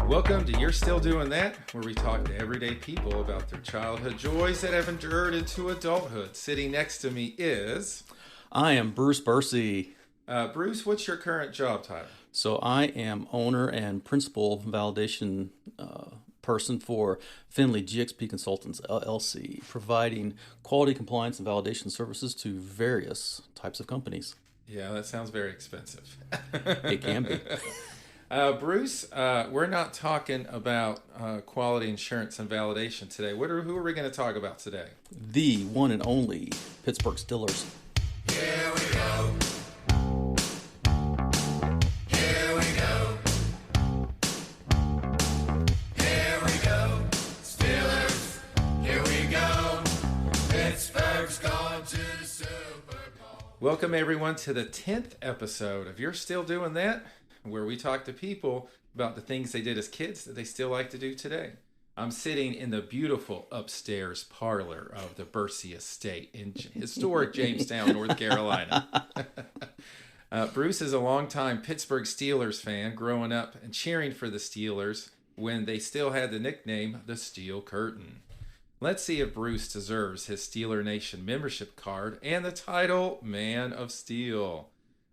Welcome to You're Still Doing That, where we talk to everyday people about their childhood joys that have endured into adulthood. Sitting next to me is... I am Bruce Bursey. Bruce, what's your current job title? So I am owner and principal validation person for Finley GXP Consultants, LLC, providing quality compliance and validation services to various types of companies. Yeah, that sounds very expensive. It can be. Bruce, we're not talking about quality assurance and validation today. Who are we going to talk about today? The one and only Pittsburgh Steelers. Here we go. Here we go. Here we go. Steelers, here we go. Pittsburgh's going to the Super Bowl. Welcome, everyone, to the 10th episode of You're Still Doing That, where we talk to people about the things they did as kids that they still like to do today. I'm sitting in the beautiful upstairs parlor of the Bursey estate in historic Jamestown, North Carolina. Bruce is a longtime Pittsburgh Steelers fan, growing up and cheering for the Steelers when they still had the nickname the Steel Curtain. Let's see if Bruce deserves his Steeler Nation membership card and the title Man of Steel.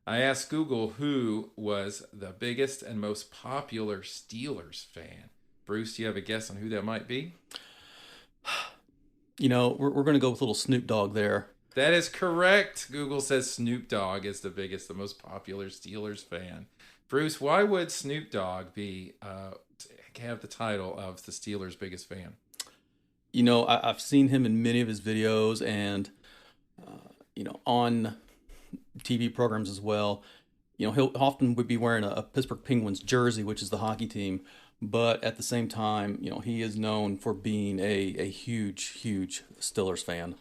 I asked Google who was the biggest and most popular Steelers fan. Bruce, do you have a guess on who that might be? You know, we're going to go with little Snoop Dogg there. That is correct. Google says Snoop Dogg is the biggest, the most popular Steelers fan. Bruce, why would Snoop Dogg be have the title of the Steelers' biggest fan? You know, I've seen him in many of his videos and, on TV programs as well. You know, he'll often would be wearing a Pittsburgh Penguins jersey, which is the hockey team. But at the same time, you know, he is known for being a huge Steelers fan.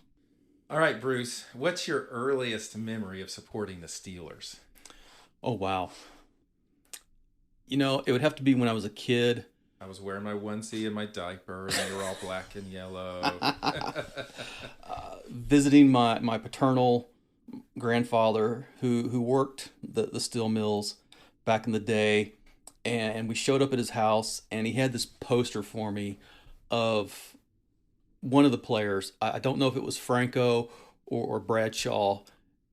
All right, Bruce, what's your earliest memory of supporting the Steelers? Oh, wow. You know, it would have to be when I was a kid. I was wearing my onesie and my diaper, and they were all black and yellow. Visiting my paternal grandfather who worked the steel mills back in the day. And we showed up at his house, and he had this poster for me of one of the players. I don't know if it was Franco or Bradshaw.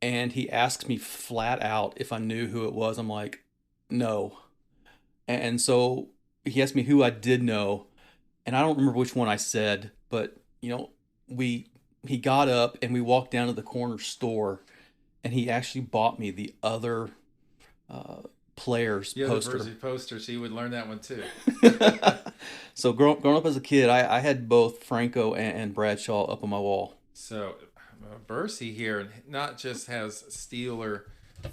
And he asked me flat out if I knew who it was. I'm like, no. And so he asked me who I did know. And I don't remember which one I said. But, you know, he got up, and we walked down to the corner store. And he actually bought me the other players poster. The Bursey poster, so you would learn that one too. So growing up as a kid, I had both Franco and Bradshaw up on my wall. So Bursey here not just has Steeler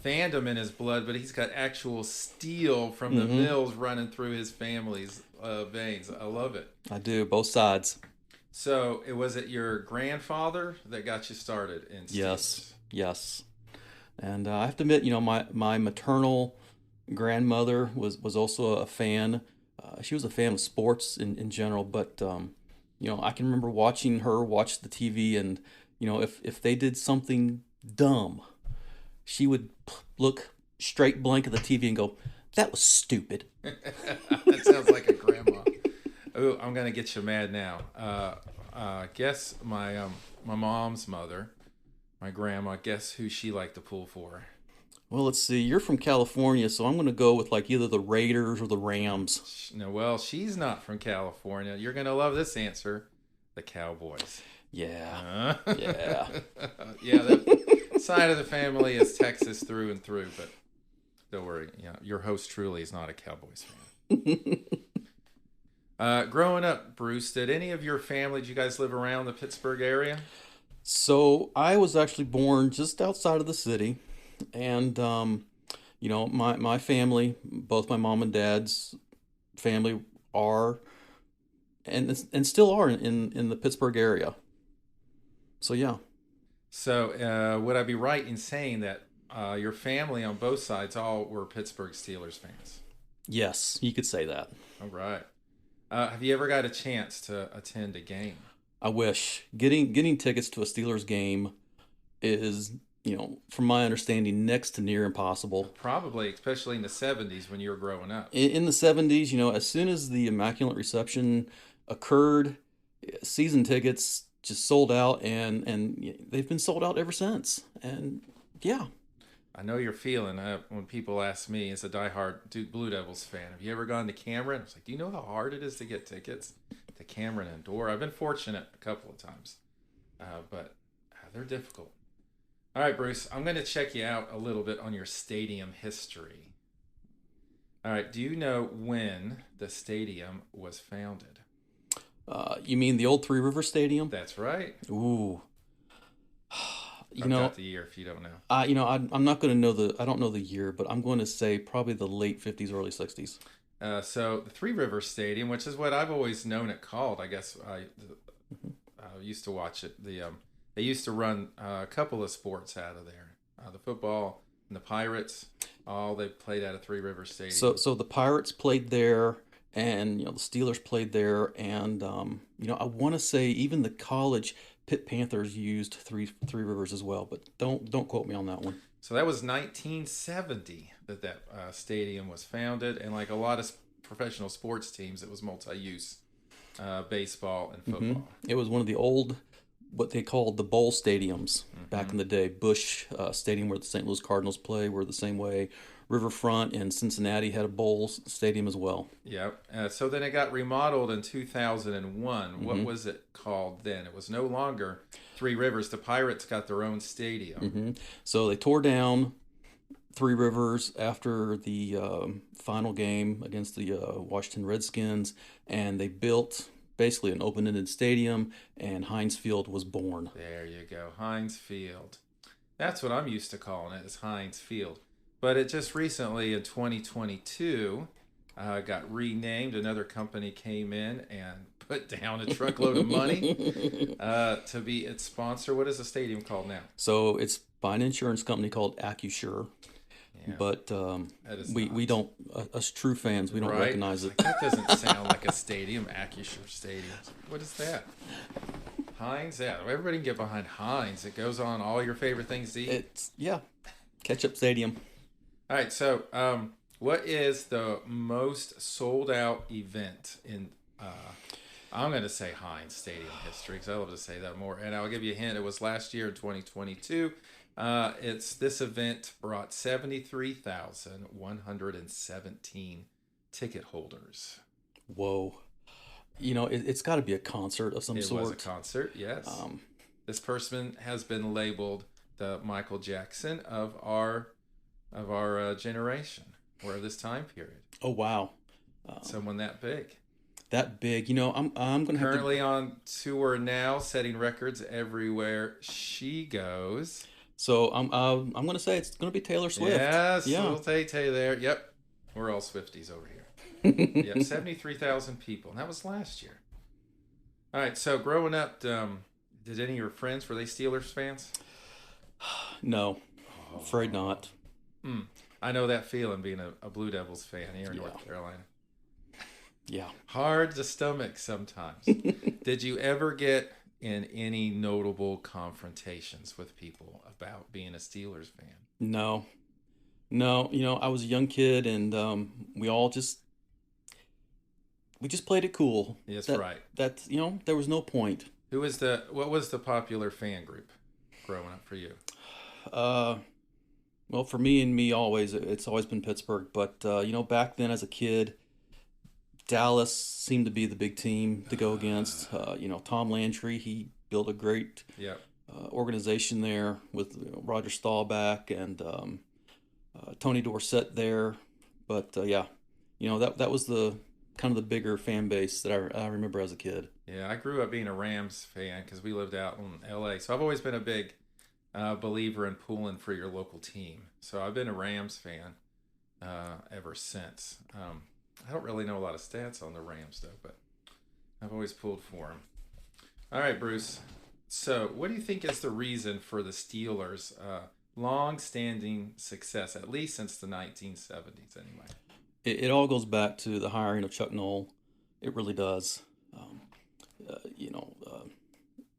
fandom in his blood, but he's got actual steel from the mills running through his family's veins. I love it. I do, both sides. So was it your grandfather that got you started in Steelers? Yes. And I have to admit, you know, my maternal grandmother was also a fan. She was a fan of sports in general, but you know, I can remember watching her watch the TV, and you know, if they did something dumb, she would look straight blank at the TV and go, "That was stupid." That sounds like a grandma. Oh, I'm gonna get you mad now. Guess my mom's mother, my grandma. Guess who she liked to pull for? Well, let's see. You're from California, so I'm going to go with like either the Raiders or the Rams. No, well, she's not from California. You're going to love this answer. The Cowboys. Yeah. Yeah. Yeah, that side of the family is Texas through and through, but don't worry. You know, your host truly is not a Cowboys fan. Growing up, Bruce, did any of your family, did you guys live around the Pittsburgh area? So I was actually born just outside of the city. And, you know, my family, both my mom and dad's family are, and still are in the Pittsburgh area. So, yeah. So would I be right in saying that your family on both sides all were Pittsburgh Steelers fans? Yes, you could say that. All right. Have you ever got a chance to attend a game? I wish. Getting tickets to a Steelers game is from my understanding, next to near impossible. Probably, especially in the 70s when you were growing up. In the 70s, as soon as the Immaculate Reception occurred, season tickets just sold out, and they've been sold out ever since. And yeah. I know you're feeling when people ask me, as a diehard Duke Blue Devils fan, have you ever gone to Cameron? I was like, do you know how hard it is to get tickets to Cameron and Door? I've been fortunate a couple of times, but they're difficult. All right, Bruce, I'm going to check you out a little bit on your stadium history. All right, do you know when the stadium was founded? You mean the old Three Rivers Stadium? That's right. Ooh. I've got the year if you don't know. I'm not going to know I don't know the year, but I'm going to say probably the late 50s, early 60s. So the Three Rivers Stadium, which is what I've always known it called, I guess I used to watch it. They used to run a couple of sports out of there. The football and the Pirates, they played out of Three Rivers Stadium. So the Pirates played there, and the Steelers played there, and I want to say even the college Pitt Panthers used Three Rivers as well, but don't quote me on that one. So that was 1970 that stadium was founded, and like a lot of professional sports teams, it was multi-use baseball and football. Mm-hmm. It was one of the old, what they called the bowl stadiums back in the day. Busch Stadium, where the St. Louis Cardinals play, were the same way. Riverfront in Cincinnati had a bowl stadium as well. Yep. So then it got remodeled in 2001. What was it called then? It was no longer Three Rivers. The Pirates got their own stadium. So they tore down Three Rivers after the final game against the Washington Redskins, and they built basically an open-ended stadium, and Heinz Field was born. There you go, Heinz Field. That's what I'm used to calling it, is Heinz Field. But it just recently, in 2022, got renamed. Another company came in and put down a truckload of money to be its sponsor. What is the stadium called now? So it's by an insurance company called AccuSure. Yeah. But we don't, us true fans, we don't recognize it. That doesn't sound like a stadium, AccuSure Stadium. What is that? Heinz, yeah. Everybody can get behind Heinz. It goes on all your favorite things to eat. Ketchup Stadium. All right, so what is the most sold out event in, I'm going to say Heinz Stadium history, because I love to say that more. And I'll give you a hint. It was last year in 2022. This event brought 73,117 ticket holders. Whoa. It's got to be a concert of some sort. It was a concert, yes. This person has been labeled the Michael Jackson of our generation, or this time period. Oh wow! Someone that big. That big, I'm going to currently on tour now, setting records everywhere she goes. So I'm going to say it's going to be Taylor Swift. Yes, little Tay there. Yep, we're all Swifties over here. Yep, 73,000 people, and that was last year. All right, so growing up, did any of your friends, were they Steelers fans? No, afraid not. I know that feeling, being a Blue Devils fan here in North Carolina. Yeah. Hard to stomach sometimes. Did you ever get in any notable confrontations with people about being a Steelers fan? No. I was a young kid, and we just played it cool. Yes, right. That's there was no point. What was the popular fan group growing up for you? Well, for me, it's always been Pittsburgh. But back then as a kid, Dallas seemed to be the big team to go against. Tom Landry, he built a great organization there with Roger Staubach and Tony Dorsett there. But that was the kind of the bigger fan base that I remember as a kid. Yeah, I grew up being a Rams fan because we lived out in L.A. So I've always been a big believer in pulling for your local team. So I've been a Rams fan ever since. I don't really know a lot of stats on the Rams, though, but I've always pulled for them. All right, Bruce. So what do you think is the reason for the Steelers' long-standing success, at least since the 1970s anyway? It all goes back to the hiring of Chuck Noll. It really does.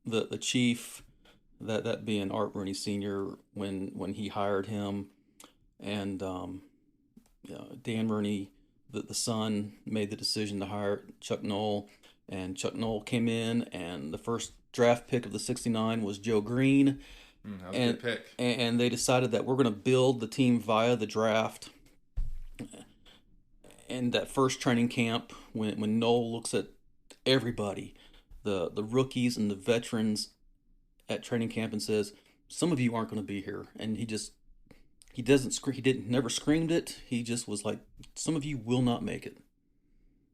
The chief That being Art Rooney Sr. when he hired him, and Dan Rooney, the son, made the decision to hire Chuck Noll, and Chuck Noll came in, and the first draft pick of the '69 was Joe Green, That was a good pick. and they decided that we're going to build the team via the draft. And that first training camp, when Noel looks at everybody, the rookies and the veterans at training camp, and says, "Some of you aren't going to be here," and he doesn't scream. He didn't never screamed it. He just was like, "Some of you will not make it,"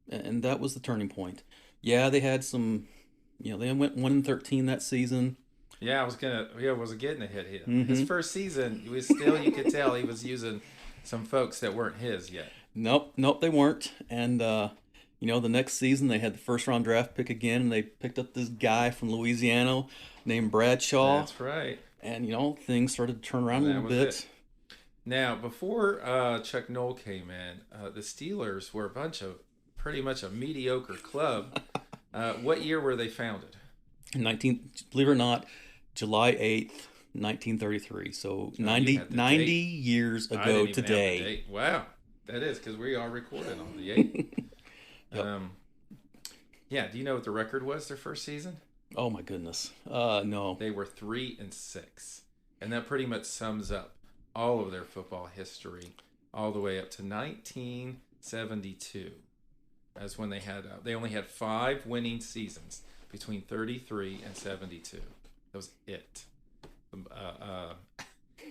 and that was the turning point. Yeah, they had some, they went 1-13 that season. Yeah, I was getting to hit him. Mm-hmm. His first season, you could tell he was using some folks that weren't his yet. Nope, they weren't. And the next season they had the first round draft pick again, and they picked up this guy from Louisiana named Bradshaw. That's right. And things started to turn around a little bit. It. Now, before Chuck Noll came in, the Steelers were pretty much a mediocre club. What year were they founded? Believe it or not, July 8th, 1933. So 90 years I ago didn't even today. have the date. Wow, that is because we are recording on the 8th. Yep. Yeah, do you know what the record was their first season? Oh my goodness. No. They were 3-6, and that pretty much sums up all of their football history, all the way up to 1972. That's when they only had 5 winning seasons between 33 and 72. That was it.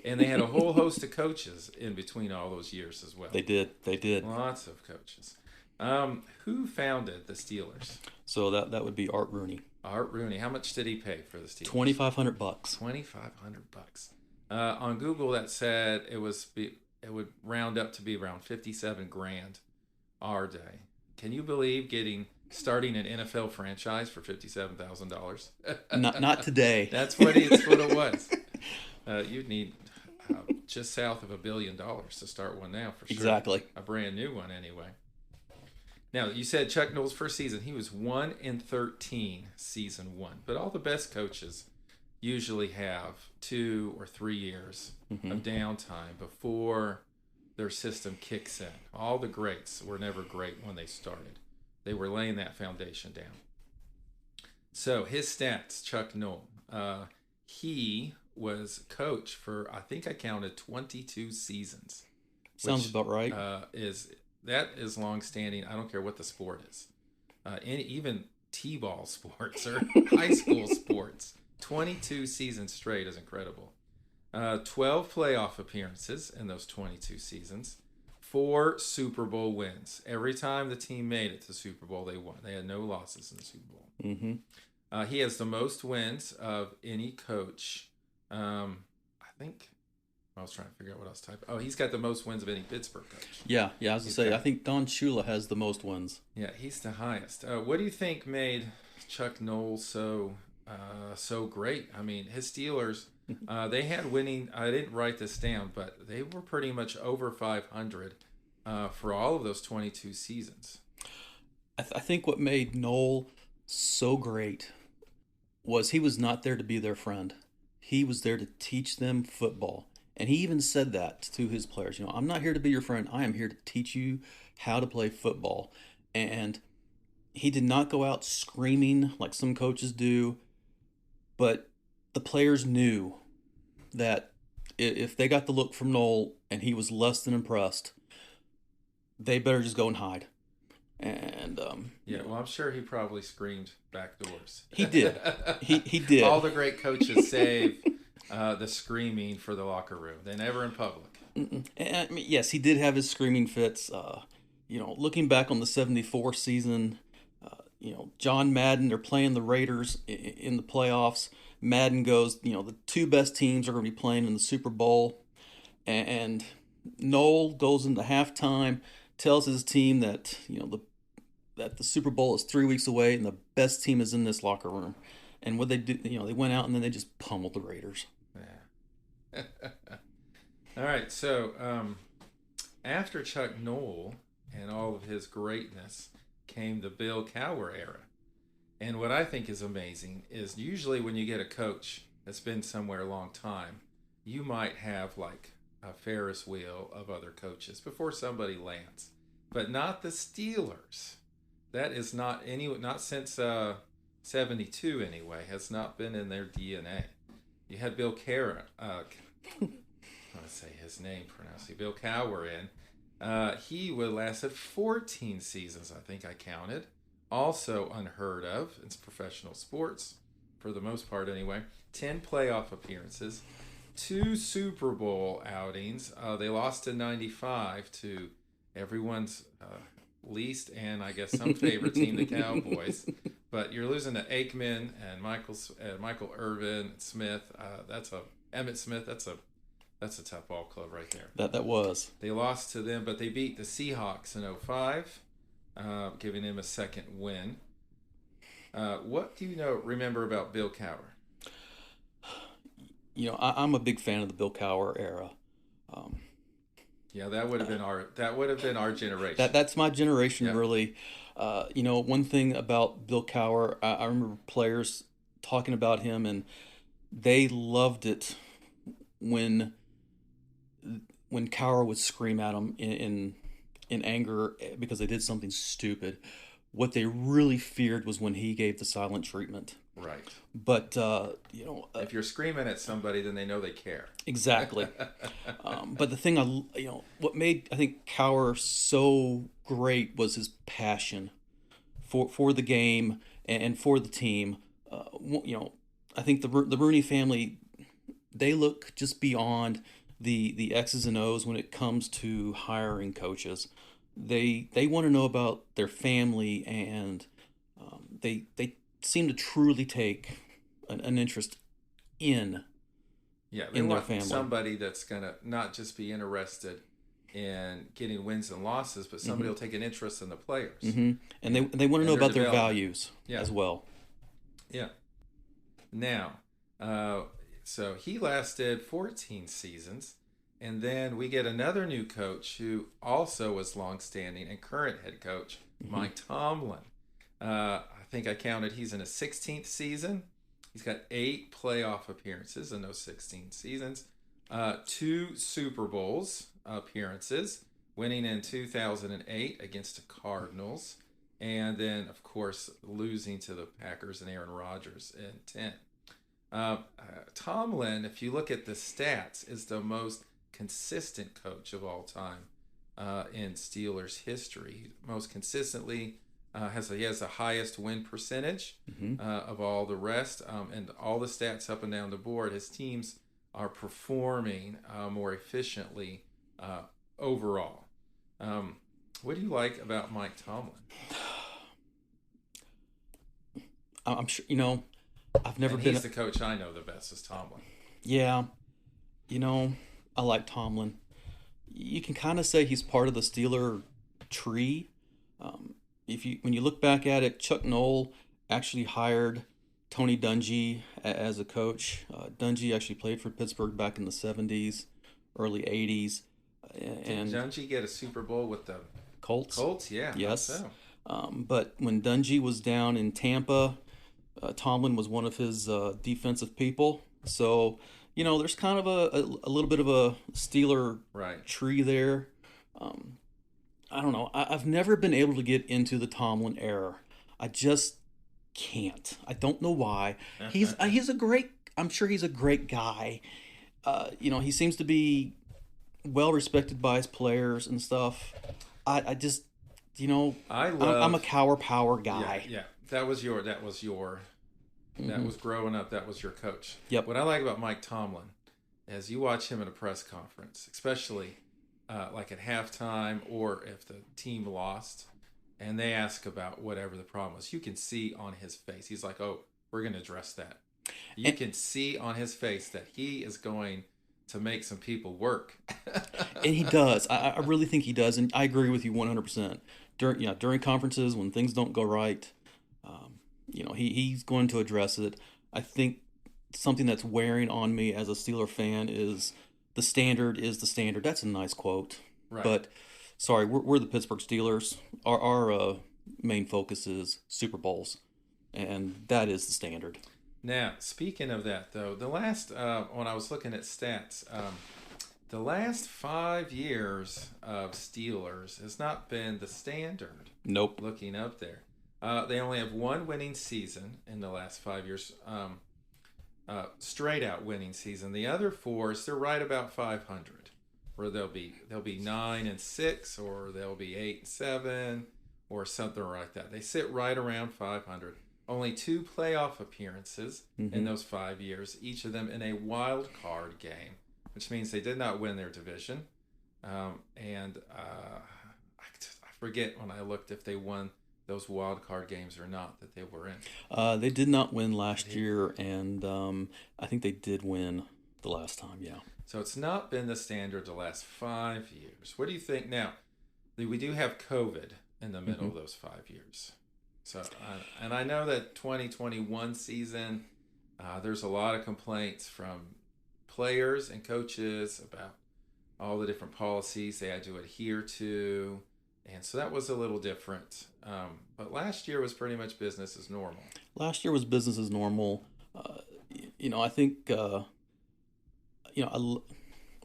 And they had a whole host of coaches in between all those years as well. They did. Lots of coaches. Who founded the Steelers? So that would be Art Rooney. Art Rooney. How much did he pay for the Steelers? $2,500. $2,500. On Google, that said it would round up to be around $57,000 our day. Can you believe starting an NFL franchise for $57,000? Not today. That's what it was. You'd need just south of $1 billion to start one now, for sure. Exactly. A brand new one, anyway. Now, you said Chuck Noll's first season, he was 1-13 season 1. But all the best coaches usually have 2 or 3 years of downtime before their system kicks in. All the greats were never great when they started. They were laying that foundation down. So his stats, Chuck Noll, he was coach for, I think I counted 22 seasons. Sounds about right. That is long-standing. I don't care what the sport is. Even T-ball sports or high school sports. 22 seasons straight is incredible. 12 playoff appearances in those 22 seasons. 4 Super Bowl wins. Every time the team made it to the Super Bowl, they won. They had no losses in the Super Bowl. Mm-hmm. He has the most wins of any coach. I think I was trying to figure out what I was typing. Oh, he's got the most wins of any Pittsburgh coach. Yeah. I was going to say, I think Don Shula has the most wins. Yeah, he's the highest. What do you think made Chuck Noll so great? I mean, his Steelers, they had winning. I didn't write this down, but they were pretty much over 500 for all of those 22 seasons. I think what made Noll so great was he was not there to be their friend. He was there to teach them football. And he even said that to his players. I'm not here to be your friend. I am here to teach you how to play football. And he did not go out screaming like some coaches do. But the players knew that if they got the look from Noll and he was less than impressed, they better just go and hide. And well, I'm sure he probably screamed back doors. He did. He did. All the great coaches save the screaming for the locker room. They never in public. And, I mean, yes, he did have his screaming fits. Looking back on the '74 season, John Madden, they're playing the Raiders in the playoffs. Madden goes, the 2 best teams are going to be playing in the Super Bowl. And Noll goes into halftime, tells his team that, that the Super Bowl is 3 weeks away and the best team is in this locker room. And what they do, they went out and then they just pummeled the Raiders. Yeah. All right. So after Chuck Noll and all of his greatness came the Bill Cowher era. And what I think is amazing is usually when you get a coach that's been somewhere a long time, you might have like a Ferris wheel of other coaches before somebody lands, but not the Steelers. That is not since 72 anyway, has not been in their DNA. You had Bill Cowher, I want to say his name pronounced Bill Cowher in. He would lasted 14 seasons, I think I counted. Also unheard of in professional sports, for the most part anyway. 10 playoff appearances, 2 Super Bowl outings. They lost in '95 to everyone's least and I guess some favorite team, the Cowboys. But you're losing to Aikman and Michael Irvin Smith. Emmitt Smith. That's a tough ball club right there. That was. They lost to them, but they beat the Seahawks in '05, giving them a second win. What do you remember about Bill Cowher? I'm a big fan of the Bill Cowher era. Yeah, that would have been our generation. That's my generation, yeah. Really. One thing about Bill Cowher, I remember players talking about him, and they loved it when Cowher would scream at them in anger because they did something stupid. What they really feared was when he gave the silent treatment. Right. But, if you're screaming at somebody, then they know they care. Exactly. But the thing, what made, I think, Cowher so great was his passion for the game and for the team. I think the Rooney family, they look just beyond the X's and O's when it comes to hiring coaches. They want to know about their family, and they seem to truly take an interest in their family. Somebody that's gonna not just be interested in getting wins and losses, but somebody will take an interest in the players. Mm-hmm. And they want to know about their values as well. Yeah. Now, so he lasted 14 seasons. And then we get another new coach who also was longstanding and current head coach, Mike Tomlin. I think I counted he's in his 16th season. He's got 8 playoff appearances in those 16 seasons, 2 Super Bowls appearances, winning in 2008 against the Cardinals, and then, of course, losing to the Packers and Aaron Rodgers in 10. Tomlin, if you look at the stats, is the most consistent coach of all time in Steelers history. Most consistently he has the highest win percentage of all the rest, and all the stats up and down the board. His teams are performing more efficiently overall. What do you like about Mike Tomlin? I'm sure I've never been. He's the coach I know the best is Tomlin. Yeah, I like Tomlin. You can kind of say he's part of the Steeler tree. When you look back at it, Chuck Noll actually hired Tony Dungy as a coach. Dungy actually played for Pittsburgh back in the 70s, early 80s. Did Dungy get a Super Bowl with the Colts? Colts, yeah. Yes. So. But when Dungy was down in Tampa, Tomlin was one of his defensive people. So, there's kind of a little bit of a Steeler tree there. I don't know. I've never been able to get into the Tomlin era. I just can't. I don't know why. He's a great. I'm sure he's a great guy. He seems to be well respected by his players and stuff. I just, I'm a Cowher Power guy. Yeah. That was growing up. That was your coach. Yep. What I like about Mike Tomlin is you watch him at a press conference, especially like at halftime or if the team lost and they ask about whatever the problem was. You can see on his face. He's like, oh, we're going to address that. You can see on his face that he is going to make some people work. And he does. I really think he does. And I agree with you 100%. During conferences when things don't go right, he's going to address it. I think something that's wearing on me as a Steeler fan is the standard is the standard. That's a nice quote. Right. But, sorry, we're the Pittsburgh Steelers. Our main focus is Super Bowls, and that is the standard. Now, speaking of that, though, the last when I was looking at stats, the last 5 years of Steelers has not been the standard. Nope. Looking up there, they only have one winning season in the last 5 years, straight out winning season. The other four, they're right about 500, where they'll be 9-6, or they'll be 8-7, or something like that. They sit right around 500. Only 2 playoff appearances in those 5 years, each of them in a wild card game, which means they did not win their division. I forget when I looked if they won those wild card games or not that they were in. They did not win last year, and I think they did win the last time, yeah. So it's not been the standard the last 5 years. What do you think now? We do have COVID in the middle of those 5 years. So, and I know that 2021 season, there's a lot of complaints from players and coaches about all the different policies they had to adhere to. And so that was a little different. But last year was pretty much business as normal. Last year was business as normal. I think, I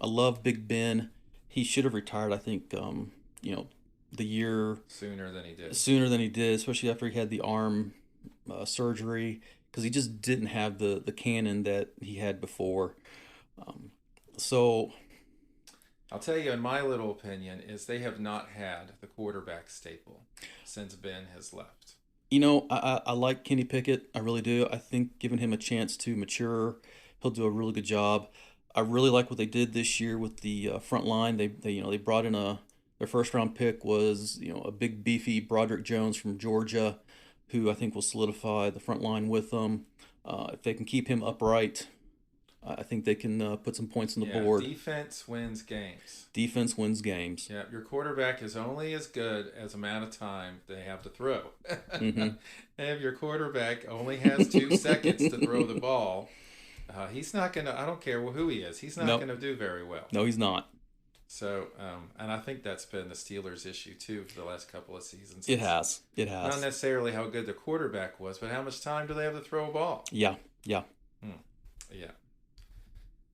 love Big Ben. He should have retired, I think, the year Sooner than he did, especially after he had the arm surgery, because he just didn't have the cannon that he had before. So I'll tell you, in my little opinion, is they have not had the quarterback staple since Ben has left. I like Kenny Pickett. I really do. I think giving him a chance to mature, he'll do a really good job. I really like what they did this year with the front line. They brought in their first round pick was a big beefy Broderick Jones from Georgia, who I think will solidify the front line with them. If they can keep him upright, I think they can put some points on the board. Defense wins games. Defense wins games. Yeah, your quarterback is only as good as the amount of time they have to throw. And if your quarterback only has 2 seconds to throw the ball, he's not going to, I don't care who he is, he's not going to do very well. No, he's not. So, and I think that's been the Steelers' issue, too, for the last couple of seasons. It has. Not necessarily how good the quarterback was, but how much time do they have to throw a ball? Yeah. Yeah.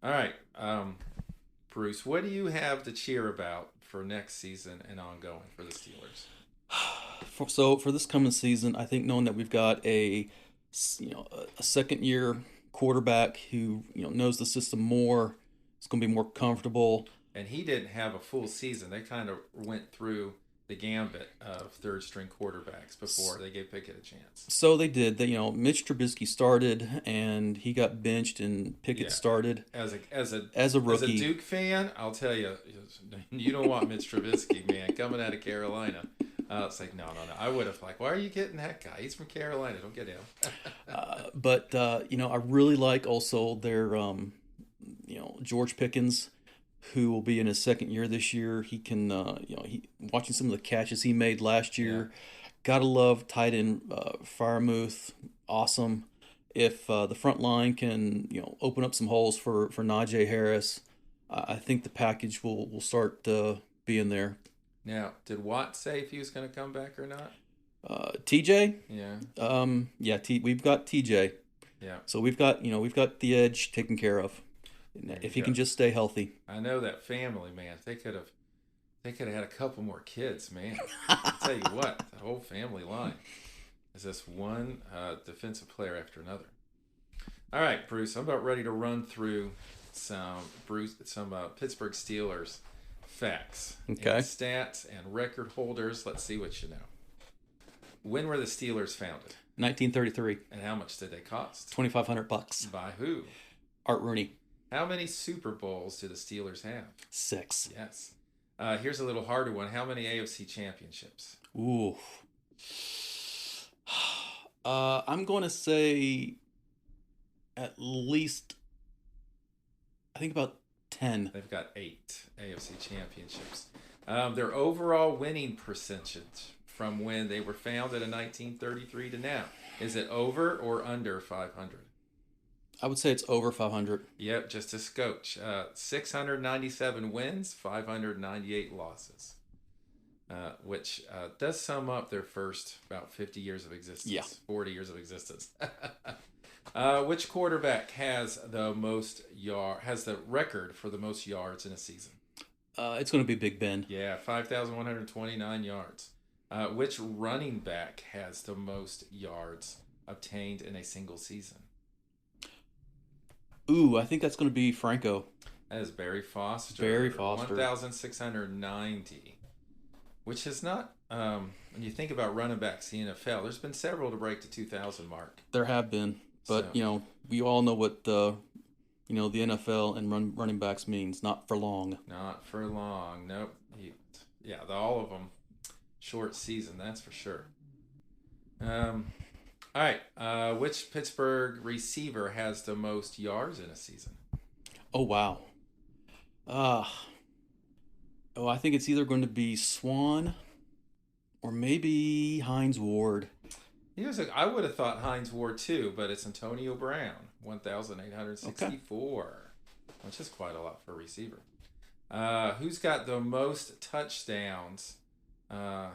All right. Bruce, what do you have to cheer about for next season and ongoing for the Steelers? For this coming season, I think knowing that we've got a second-year quarterback who knows the system more, it's going to be more comfortable. And he didn't have a full season. They kind of went through the gambit of third-string quarterbacks before they gave Pickett a chance. So they did. Mitch Trubisky started, and he got benched, and Pickett started as a rookie. As a Duke fan, I'll tell you, you don't want Mitch Trubisky, man, coming out of Carolina. It's like, no. I would have why are you getting that guy? He's from Carolina. Don't get him. But I really like also their, George Pickens, who will be in his second year this year. He can, watching some of the catches he made last year. Gotta love tight end Freiermuth. Awesome. If the front line can, open up some holes for Najee Harris, I think the package will start being there. Now, did Watt say if he was going to come back or not? TJ? Yeah. We've got TJ. Yeah. So we've got the edge taken care of. If he can just stay healthy. I know that family, man. They could have had a couple more kids, man. I'll tell you what, the whole family line is this one defensive player after another. All right, Bruce, I'm about ready to run through some Pittsburgh Steelers facts, okay, and stats and record holders. Let's see what you know. When were the Steelers founded? 1933. And how much did they cost? $2,500. By who? Art Rooney. How many Super Bowls do the Steelers have? 6. Yes. Here's a little harder one. How many AFC championships? Ooh. I'm going to say at least, I think about 10. They've got 8 AFC championships. Their overall winning percentage from when they were founded in 1933 to now, is it over or under 500? I would say it's over 500. Yep, just a scotch. 697 wins, 598 losses, which does sum up their first about 50 years of existence. Yeah. 40 years of existence. Which quarterback has the record for the most yards in a season? It's going to be Big Ben. Yeah, 5,129 yards. Which running back has the most yards obtained in a single season? Ooh, I think that's going to be Franco. That is Barry Foster. Barry Foster. 1,690. Which is not, when you think about running backs in the NFL, there's been several to break the 2,000 mark. There have been. But, we all know what the NFL and running backs means. Not for long. Not for long. Nope. All of them. Short season, that's for sure. All right. Which Pittsburgh receiver has the most yards in a season? Oh, wow. I think it's either going to be Swan or maybe Hines Ward. I would have thought Hines Ward too, but it's Antonio Brown, 1,864, which is quite a lot for a receiver. Who's got the most touchdowns and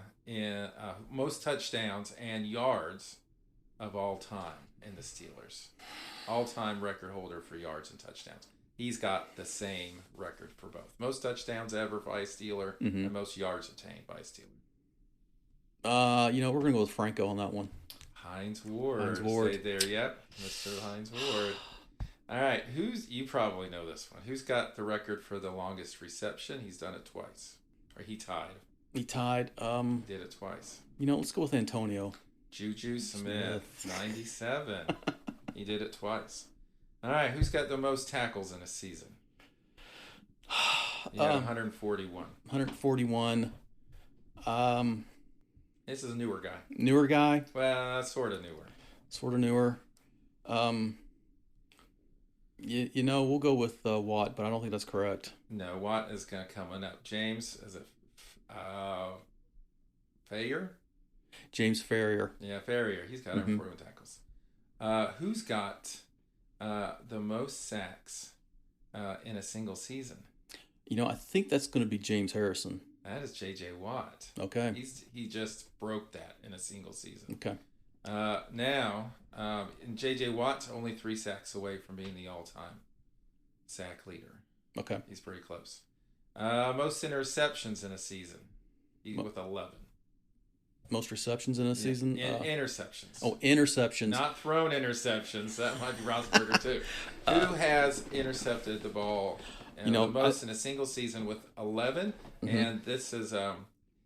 yards of all time in the Steelers? All-time record holder for yards and touchdowns. He's got the same record for both. Most touchdowns ever by a Steeler and most yards obtained by a Steeler. We're going to go with Franco on that one. Hines Ward. Hines Ward. Stay there, yep. Mr. Hines Ward. All right, you probably know this one. Who's got the record for the longest reception? He's done it twice. Or he tied. He tied. Did it twice. Let's go with Antonio. Juju Smith. 97. He did it twice. All right, who's got the most tackles in a season? He had 141. 141. This is a newer guy. Newer guy? Well, sort of newer. Sort of newer. We'll go with Watt, but I don't think that's correct. No, Watt is going to come up. James, is it Fayer? James Ferrier. Yeah, Ferrier. He's got 141 tackles. Who's got the most sacks in a single season? I think that's going to be James Harrison. That is J.J. Watt. Okay. He just broke that in a single season. Okay. And J.J. Watt's only 3 sacks away from being the all-time sack leader. Okay. He's pretty close. Most interceptions in a season. He's with 11. Most receptions in a season? Interceptions. Oh, interceptions. Not thrown interceptions. That might be Roethlisberger too. Who has intercepted the ball the most in a single season with 11? And this is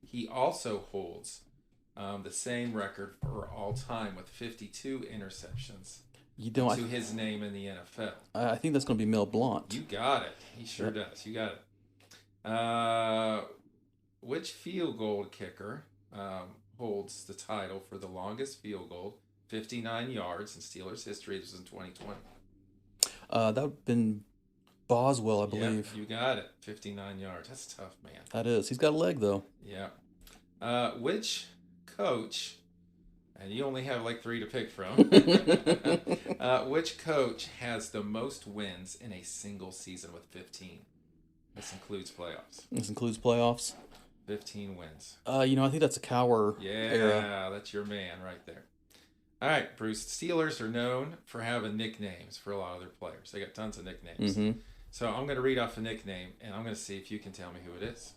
he also holds the same record for all time with 52 interceptions to his name in the NFL. I think that's going to be Mel Blount. You got it. He sure does. You got it. Which field goal kicker holds the title for the longest field goal, 59 yards in Steelers history? This was in 2020. That would have been Boswell, I believe. Yeah, you got it. 59 yards. That's tough, man. That is. He's got a leg, though. Yeah. Which coach, and you only have like 3 to pick from, which coach has the most wins in a single season with 15? This includes playoffs. 15 wins. I think that's a Cowher era. Yeah, that's your man right there. All right, Bruce. Steelers are known for having nicknames for a lot of their players. They got tons of nicknames. So I'm going to read off a nickname, and I'm going to see if you can tell me who it is.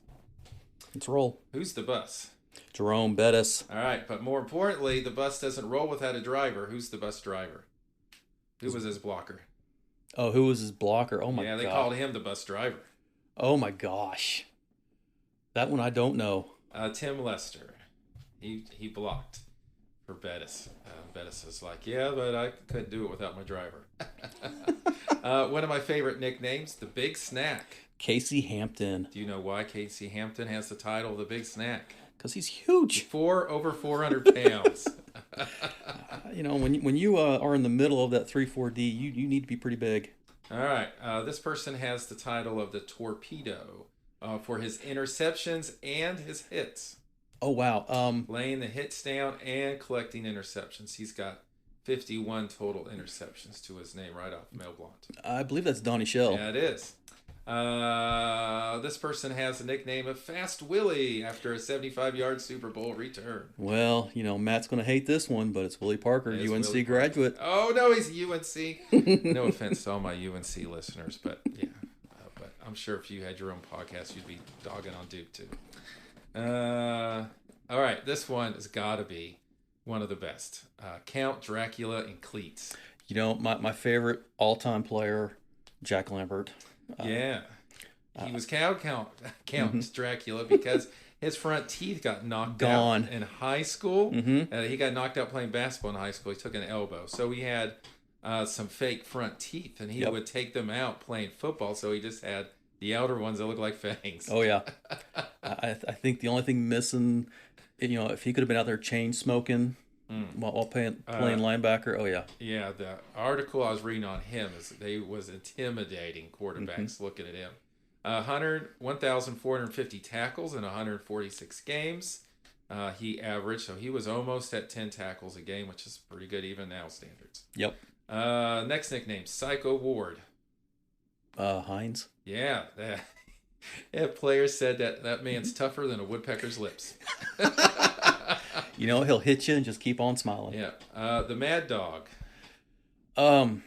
Let's roll. Who's the bus? Jerome Bettis. All right, but more importantly, the bus doesn't roll without a driver. Who's the bus driver? Who was his blocker? Oh, who was his blocker? Oh, my God. Yeah, they called him the bus driver. Oh, my gosh. That one I don't know. Tim Lester. He blocked for Bettis. Bettis is like, yeah, but I couldn't do it without my driver. One of my favorite nicknames, the Big Snack. Casey Hampton. Do you know why Casey Hampton has the title of the Big Snack? Because he's huge. Over 400 pounds. When you are in the middle of that 3-4-D, you need to be pretty big. All right. This person has the title of the Torpedo for his interceptions and his hits. Oh, wow. Laying the hits down and collecting interceptions. He's got 51 total interceptions to his name right off Mel Blount. I believe that's Donnie Shell. Yeah, it is. This person has the nickname of Fast Willie after a 75-yard Super Bowl return. Well, Matt's going to hate this one, but it's Willie Parker, It's UNC Willie graduate. Oh, no, he's UNC. No offense to all my UNC listeners, but yeah. But I'm sure if you had your own podcast, you'd be dogging on Duke too. All right, this one has got to be one of the best. Count Dracula in cleats. My favorite all-time player, Jack Lambert. Yeah. He was Count Dracula because his front teeth got knocked out in high school. He got knocked out playing basketball in high school. He took an elbow. So he had some fake front teeth, and he would take them out playing football. So he just had the outer ones that look like fangs. Oh, yeah. I think the only thing missing, if he could have been out there chain smoking while playing linebacker, oh, yeah. Yeah, the article I was reading on him is they was intimidating quarterbacks looking at him. 1,450 tackles in 146 games. He averaged, so he was almost at 10 tackles a game, which is pretty good even now standards. Yep. Next nickname, Psycho Ward. Hines. Yeah. Players said that man's tougher than a woodpecker's lips. He'll hit you and just keep on smiling. Yeah. The Mad Dog. Oh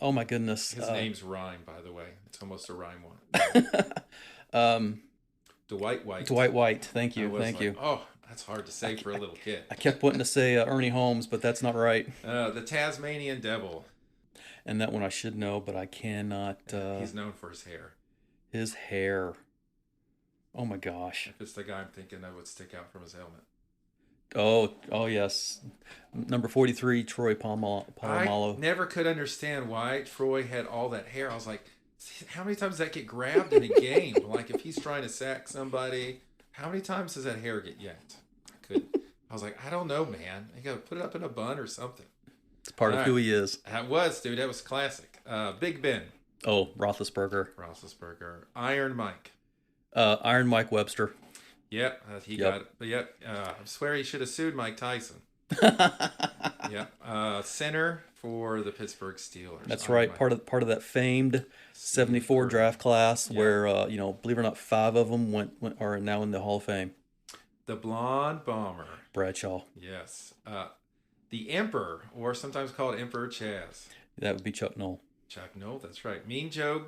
my goodness. His name's rhyme, by the way. It's almost a rhyme one. Dwight White. Dwight White. Thank you. You. Oh, that's hard to say for a little kid. I kept wanting to say Ernie Holmes, but that's not right. The Tasmanian Devil. And that one I should know, but I cannot. He's known for his hair. His hair. Oh my gosh. If it's the guy I'm thinking of would stick out from his helmet. Oh yes. Number 43, Troy Polamalu. I never could understand why Troy had all that hair. I was like, how many times does that get grabbed in a game? Like if he's trying to sack somebody, how many times does that hair get yanked? I was like, I don't know, man. You got to put it up in a bun or something. It's part of who he is. That was, dude. That was classic. Big Ben. Oh, Roethlisberger. Iron Mike. Iron Mike Webster. Yep, he got it. But I swear he should have sued Mike Tyson. Center for the Pittsburgh Steelers. That's right. Part of that famed 74 draft class where believe it or not, 5 of them are now in the Hall of Fame. The Blonde Bomber. Bradshaw. Yes. The Emperor, or sometimes called Emperor Chaz. That would be Chuck Noll. Chuck Noll, that's right. Mean Joe.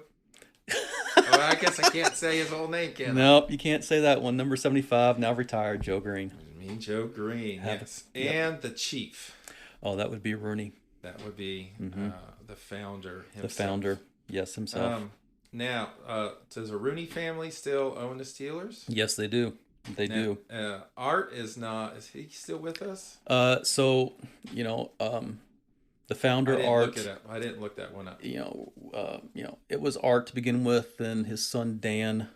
Oh, I guess I can't say his whole name, can I? Nope, you can't say that one. Number 75, now retired, Joe Green. Mean Joe Green, yes. And the Chief. Oh, that would be Rooney. That would be the founder himself. The founder, yes, himself. Now, does the Rooney family still own the Steelers? Yes, they do. They do. Art is he still with us? The founder Art. I didn't look that one up. It was Art to begin with, then his son Dan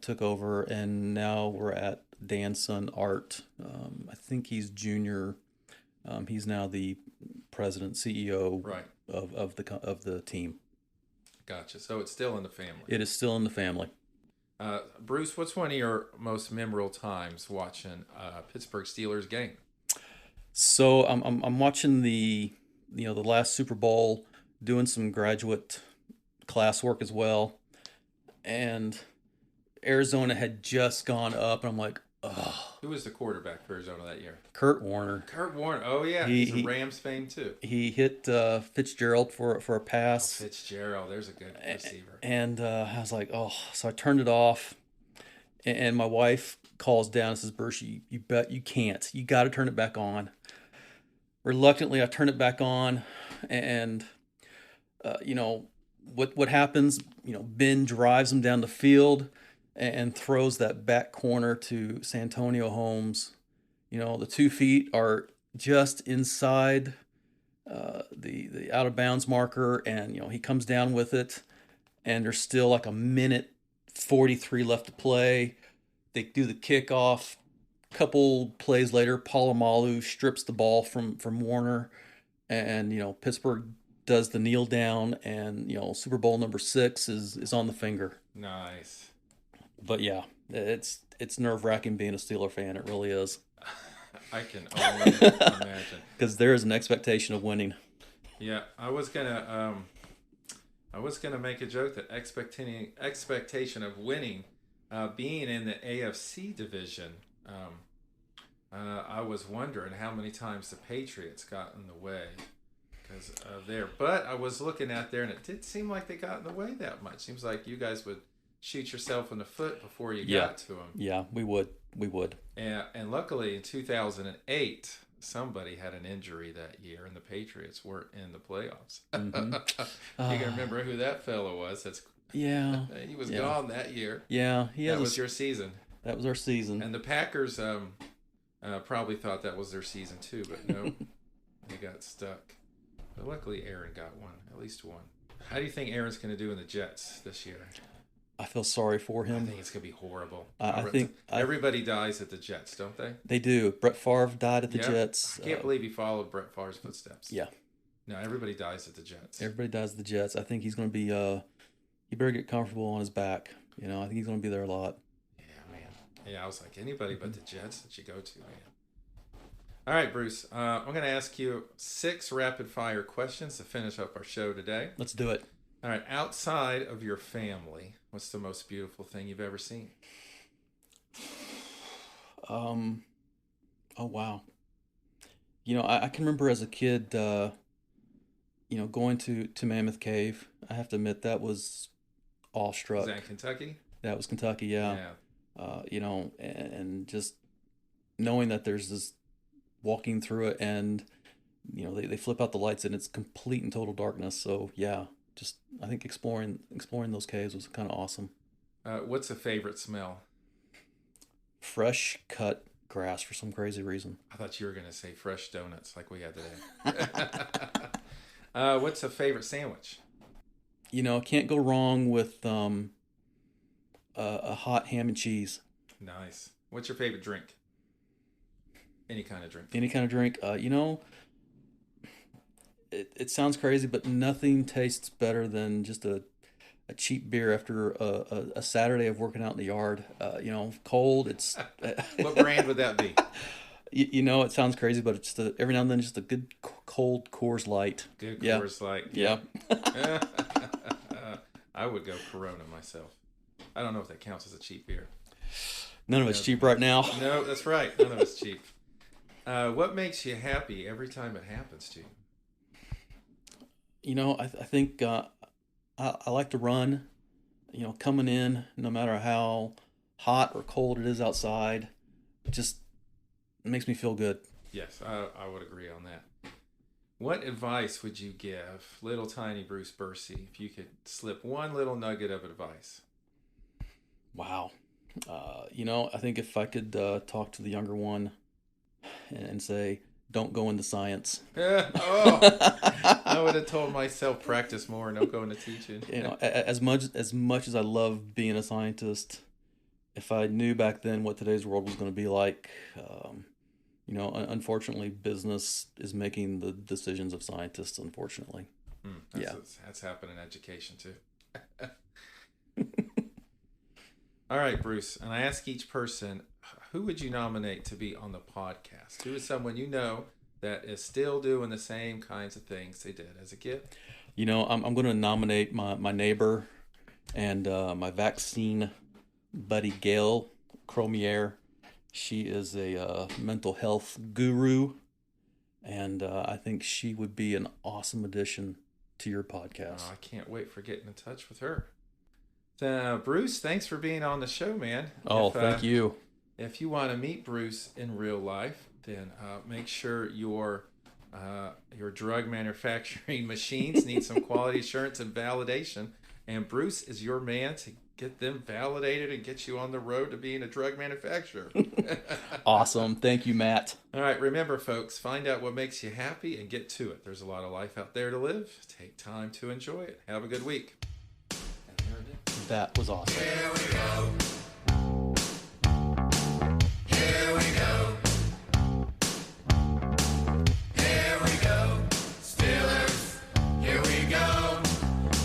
took over, and now we're at Dan's son Art. I think he's junior. He's now the president, CEO of the team. Gotcha. So it's still in the family. It is still in the family. Bruce, what's one of your most memorable times watching Pittsburgh Steelers game? So I'm watching the last Super Bowl, doing some graduate classwork as well, and Arizona had just gone up, and I'm like, oh. Who was the quarterback for Arizona that year? Kurt Warner. Oh yeah, he's a Rams fame too. He hit Fitzgerald for a pass. Oh, Fitzgerald, there's a good receiver. And I was like, oh, so I turned it off, and my wife calls down and says, Bursey, you bet you can't. You got to turn it back on. Reluctantly, I turn it back on, and what happens? Ben drives him down the field and throws that back corner to Santonio Holmes. The 2 feet are just inside the out of bounds marker, and he comes down with it, and there's still like a minute 43 left to play. They do the kickoff. Couple plays later, Polamalu strips the ball from Warner, and Pittsburgh does the kneel down, and Super Bowl number 6 is on the finger. Nice. But yeah, it's nerve-wracking being a Steeler fan. It really is. I can only imagine. Because there is an expectation of winning. Yeah, I was gonna I was going to make a joke that expectation of winning, being in the AFC division, I was wondering how many times the Patriots got in the way because of there. But I was looking out there, and it did seem like they got in the way that much. Seems like you guys would shoot yourself in the foot before you got to them. Yeah, we would. And luckily, in 2008, somebody had an injury that year, and the Patriots weren't in the playoffs. Mm-hmm. You can remember who that fellow was? Yeah. He was gone that year. Yeah, that was your season. That was our season. And the Packers probably thought that was their season too, but no, they got stuck. But luckily, Aaron got one, at least one. How do you think Aaron's going to do in the Jets this year? I feel sorry for him. I think it's going to be horrible. I think everybody dies at the Jets, don't they? They do. Brett Favre died at the Jets. I can't believe he followed Brett Favre's footsteps. Yeah. No, everybody dies at the Jets. Everybody dies at the Jets. I think he's going to be. He better get comfortable on his back. You know, I think he's going to be there a lot. Yeah, man. Yeah, I was like, anybody but the Jets that you go to, man. All right, Bruce. I'm going to ask you 6 rapid-fire questions to finish up our show today. Let's do it. All right. Outside of your family, what's the most beautiful thing you've ever seen? Oh, wow. You know, I can remember as a kid, you know, going to Mammoth Cave. I have to admit, that was awestruck. Was that in Kentucky? That was Kentucky, yeah. You know, and just knowing that there's this walking through it, and you know they flip out the lights and it's complete and total darkness. So yeah, just I think exploring those caves was kind of awesome. What's a favorite smell? Fresh cut grass for some crazy reason. I thought you were gonna say fresh donuts like we had today. What's a favorite sandwich? You know, can't go wrong with a hot ham and cheese. Nice. What's your favorite drink? Any kind of drink. Any kind of drink. You know, it sounds crazy, but nothing tastes better than just a cheap beer after a Saturday of working out in the yard. You know, cold. It's What brand would that be? You know, it sounds crazy, but it's every now and then just a good cold Coors Light. Good Coors Light. Yeah. I would go Corona myself. I don't know if that counts as a cheap beer. None of it's cheap right now. No, that's right. None of it's cheap. What makes you happy every time it happens to you? You know, I think I like to run. You know, coming in, no matter how hot or cold it is outside, it just makes me feel good. Yes, I would agree on that. What advice would you give little tiny Bruce Bursey if you could slip one little nugget of advice? Wow. You know, I think if I could talk to the younger one and say, don't go into science. I would have told myself practice more and don't go into teaching. You know, as much as I love being a scientist, if I knew back then what today's world was going to be like, you know, unfortunately, business is making the decisions of scientists, unfortunately. That's happened in education too. All right, Bruce, and I ask each person, who would you nominate to be on the podcast? Who is someone you know that is still doing the same kinds of things they did as a kid? You know, I'm going to nominate my neighbor and my vaccine buddy, Gail Cromier. She is a mental health guru, and I think she would be an awesome addition to your podcast. I can't wait for getting in touch with her. Bruce, thanks for being on the show, man. Thank you. If you want to meet Bruce in real life, then make sure your drug manufacturing machines need some quality assurance and validation. And Bruce is your man to get them validated and get you on the road to being a drug manufacturer. Awesome. Thank you, Matt. All right. Remember, folks, find out what makes you happy and get to it. There's a lot of life out there to live. Take time to enjoy it. Have a good week. That was awesome. Here we go. Here we go. Here we go. Steelers, here we go.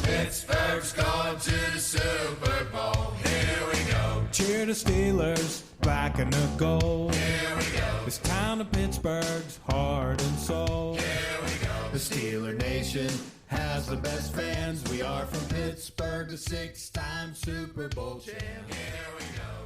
Pittsburgh's going to the Super Bowl. Here we go. Cheer the Steelers, black and the gold. Here we go. This town of Pittsburgh's heart and soul. Here we go. The Steeler Nation has the best fans. We are from Pittsburgh, the 6-time Super Bowl champ. Here we go.